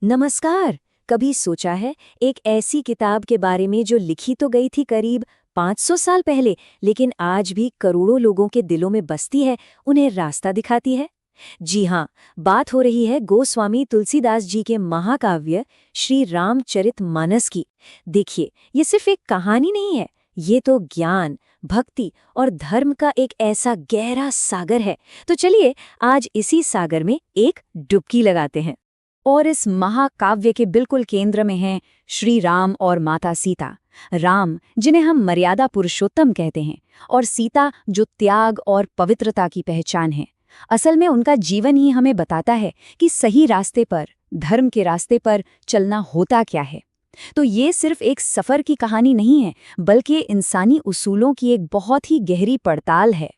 नमस्कार। कभी सोचा है एक ऐसी किताब के बारे में जो लिखी तो गई थी करीब 500 साल पहले, लेकिन आज भी करोड़ों लोगों के दिलों में बसती है, उन्हें रास्ता दिखाती है। जी हाँ, बात हो रही है गोस्वामी तुलसीदास जी के महाकाव्य श्री रामचरितमानस की। देखिए, ये सिर्फ एक कहानी नहीं है, ये तो ज्ञान, भक्ति और धर्म का एक ऐसा गहरा सागर है। तो चलिए आज इसी सागर में एक डुबकी लगाते हैं। और इस महाकाव्य के बिल्कुल केंद्र में हैं श्री राम और माता सीता। राम, जिन्हें हम मर्यादा पुरुषोत्तम कहते हैं, और सीता, जो त्याग और पवित्रता की पहचान है। असल में उनका जीवन ही हमें बताता है कि सही रास्ते पर, धर्म के रास्ते पर चलना होता क्या है। तो ये सिर्फ एक सफर की कहानी नहीं है, बल्कि इंसानी उसूलों की एक बहुत ही गहरी पड़ताल है।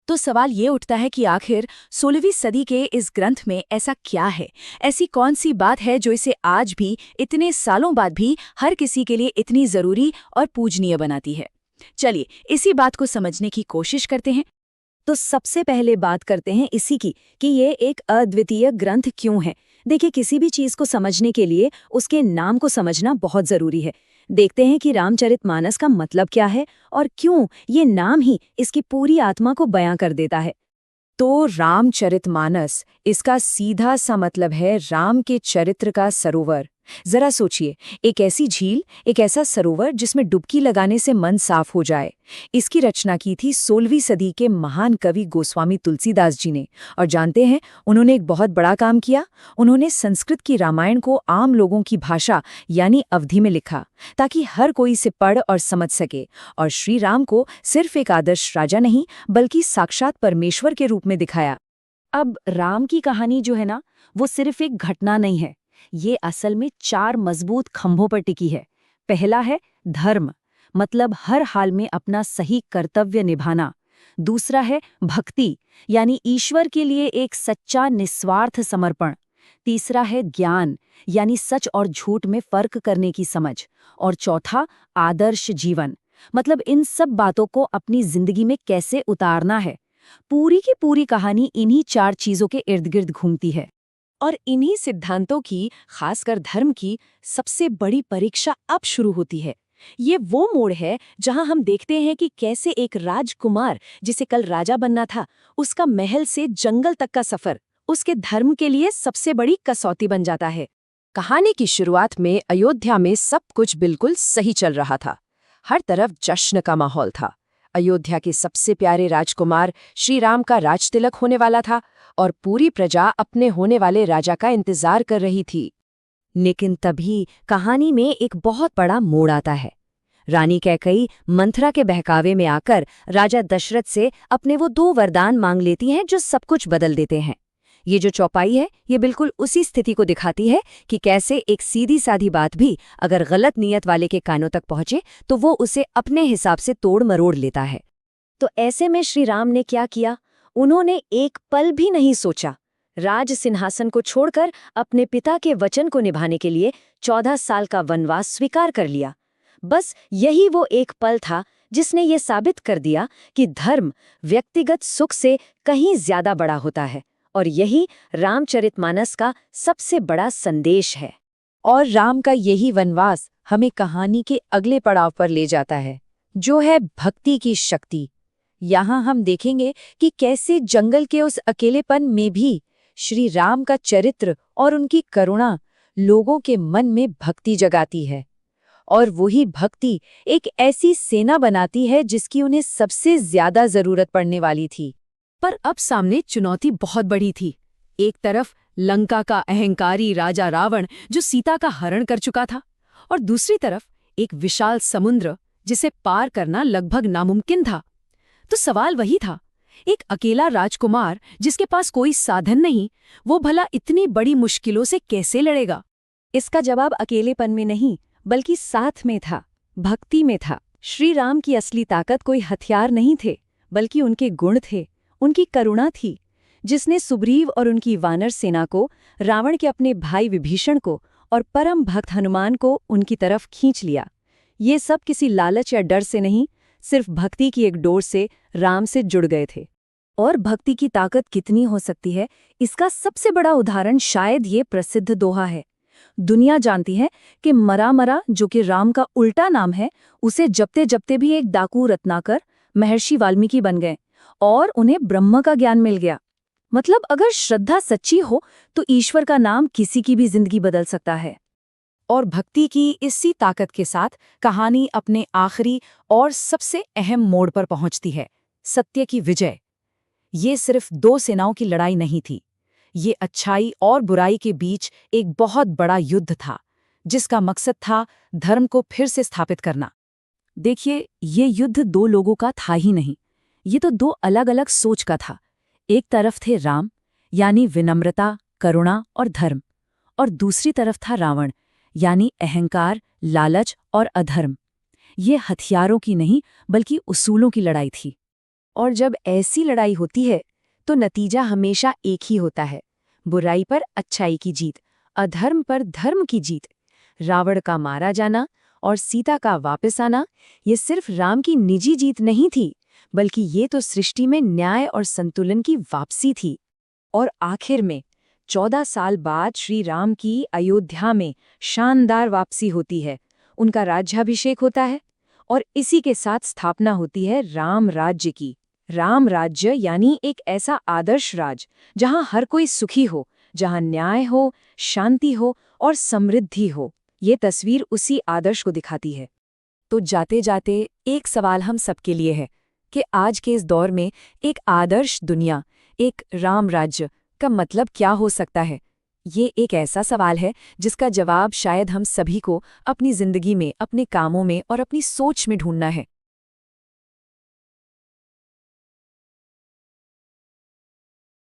तो सवाल ये उठता है कि आखिर 16वीं सदी के इस ग्रंथ में ऐसा क्या है, ऐसी कौन सी बात है जो इसे आज भी, इतने सालों बाद भी हर किसी के लिए इतनी जरूरी और पूजनीय बनाती है। चलिए इसी बात को समझने की कोशिश करते हैं। तो सबसे पहले बात करते हैं इसी की कि ये एक अद्वितीय ग्रंथ क्यों है। देखिए, किसी भी चीज को समझने के लिए उसके नाम को समझना बहुत जरूरी है। देखते हैं कि रामचरितमानस का मतलब क्या है और क्यों ये नाम ही इसकी पूरी आत्मा को बयां कर देता है। तो रामचरितमानस, इसका सीधा सा मतलब है राम के चरित्र का सरोवर। जरा सोचिए, एक ऐसी झील, एक ऐसा सरोवर जिसमें डुबकी लगाने से मन साफ हो जाए। इसकी रचना की थी 16वीं सदी के महान कवि गोस्वामी तुलसीदास जी ने। और जानते हैं, उन्होंने एक बहुत बड़ा काम किया। उन्होंने संस्कृत की रामायण को आम लोगों की भाषा यानी अवधि में लिखा, ताकि हर कोई इसे पढ़ और समझ सके, और श्री राम को सिर्फ एक आदर्श राजा नहीं, बल्कि साक्षात परमेश्वर के रूप में दिखाया। अब राम की कहानी जो है ना, वो सिर्फ एक घटना नहीं है। ये असल में 4 मजबूत खंभों पर टिकी है। पहला है धर्म, मतलब हर हाल में अपना सही कर्तव्य निभाना। दूसरा है भक्ति, यानी ईश्वर के लिए एक सच्चा निस्वार्थ समर्पण। तीसरा है ज्ञान, यानी सच और झूठ में फर्क करने की समझ। और चौथा आदर्श जीवन, मतलब इन सब बातों को अपनी जिंदगी में कैसे उतारना है। पूरी की पूरी कहानी इन्हीं 4 चीजों के इर्द गिर्द घूमती है। और इन्हीं सिद्धांतों की, खासकर धर्म की, सबसे बड़ी परीक्षा अब शुरू होती है। ये वो मोड़ है जहां हम देखते हैं कि कैसे एक राजकुमार, जिसे कल राजा बनना था, उसका महल से जंगल तक का सफर उसके धर्म के लिए सबसे बड़ी कसौटी बन जाता है। कहानी की शुरुआत में अयोध्या में सब कुछ बिल्कुल सही चल रहा था। हर तरफ जश्न का माहौल था। अयोध्या के सबसे प्यारे राजकुमार श्री राम का राजतिलक होने वाला था, और पूरी प्रजा अपने होने वाले राजा का इंतजार कर रही थी। लेकिन तभी कहानी में एक बहुत बड़ा मोड़ आता है। रानी कैकई मंथरा के बहकावे में आकर राजा दशरथ से अपने वो 2 वरदान मांग लेती हैं जो सब कुछ बदल देते हैं। ये जो चौपाई है, ये बिल्कुल उसी स्थिति को दिखाती है कि कैसे एक सीधी साधी बात भी अगर गलत नीयत वाले के कानों तक पहुंचे तो वो उसे अपने हिसाब से तोड़ मरोड़ लेता है। तो ऐसे में श्री राम ने क्या किया? उन्होंने एक पल भी नहीं सोचा। राज सिंहासन को छोड़कर अपने पिता के वचन को निभाने के लिए 14 साल का वनवास स्वीकार कर लिया। बस यही वो एक पल था जिसने ये साबित कर दिया कि धर्म व्यक्तिगत सुख से कहीं ज्यादा बड़ा होता है। और यही रामचरितमानस का सबसे बड़ा संदेश है। और राम का यही वनवास हमें कहानी के अगले पड़ाव पर ले जाता है, जो है भक्ति की शक्ति। यहाँ हम देखेंगे कि कैसे जंगल के उस अकेलेपन में भी श्री राम का चरित्र और उनकी करुणा लोगों के मन में भक्ति जगाती है। और वही भक्ति एक ऐसी सेना बनाती है जिसकी उन्हें सबसे ज्यादा जरूरत पड़ने वाली थी। पर अब सामने चुनौती बहुत बड़ी थी। एक तरफ लंका का अहंकारी राजा रावण, जो सीता का हरण कर चुका था, और दूसरी तरफ एक विशाल समुद्र जिसे पार करना लगभग नामुमकिन था। तो सवाल वही था, एक अकेला राजकुमार जिसके पास कोई साधन नहीं, वो भला इतनी बड़ी मुश्किलों से कैसे लड़ेगा? इसका जवाब अकेलेपन में नहीं, बल्कि साथ में था, भक्ति में था। श्री राम की असली ताकत कोई हथियार नहीं थे, बल्कि उनके गुण थे, उनकी करुणा थी, जिसने सुग्रीव और उनकी वानर सेना को, रावण के अपने भाई विभीषण को और परम भक्त हनुमान को उनकी तरफ खींच लिया। ये सब किसी लालच या डर से नहीं, सिर्फ भक्ति की एक डोर से राम से जुड़ गए थे। और भक्ति की ताकत कितनी हो सकती है, इसका सबसे बड़ा उदाहरण शायद ये प्रसिद्ध दोहा है। दुनिया जानती है कि मरा मरा, जो कि राम का उल्टा नाम है, उसे जपते जपते भी एक डाकू रत्नाकर महर्षि वाल्मीकि बन गए और उन्हें ब्रह्म का ज्ञान मिल गया। मतलब अगर श्रद्धा सच्ची हो तो ईश्वर का नाम किसी की भी जिंदगी बदल सकता है। और भक्ति की इसी ताकत के साथ कहानी अपने आखिरी और सबसे अहम मोड़ पर पहुंचती है, सत्य की विजय। ये सिर्फ दो सेनाओं की लड़ाई नहीं थी, ये अच्छाई और बुराई के बीच एक बहुत बड़ा युद्ध था, जिसका मकसद था धर्म को फिर से स्थापित करना। देखिए, ये युद्ध दो लोगों का था ही नहीं, ये तो दो अलग अलग सोच का था। एक तरफ थे राम, यानी विनम्रता, करुणा और धर्म, और दूसरी तरफ था रावण, यानी अहंकार, लालच और अधर्म। ये हथियारों की नहीं बल्कि उसूलों की लड़ाई थी। और जब ऐसी लड़ाई होती है तो नतीजा हमेशा एक ही होता है, बुराई पर अच्छाई की जीत, अधर्म पर धर्म की जीत। रावण का मारा जाना और सीता का वापस आना, ये सिर्फ राम की निजी जीत नहीं थी, बल्कि ये तो सृष्टि में न्याय और संतुलन की वापसी थी। और आखिर में 14 साल बाद श्री राम की अयोध्या में शानदार वापसी होती है, उनका राज्याभिषेक होता है और इसी के साथ स्थापना होती है राम राज्य की। राम राज्य यानी एक ऐसा आदर्श राज जहां हर कोई सुखी हो, जहां न्याय हो, शांति हो और समृद्धि हो। ये तस्वीर उसी आदर्श को दिखाती है। तो जाते जाते एक सवाल हम सबके लिए है कि आज के इस दौर में एक आदर्श दुनिया, एक राम राज्य का मतलब क्या हो सकता है? ये एक ऐसा सवाल है जिसका जवाब शायद हम सभी को अपनी जिंदगी में, अपने कामों में और अपनी सोच में ढूंढना है।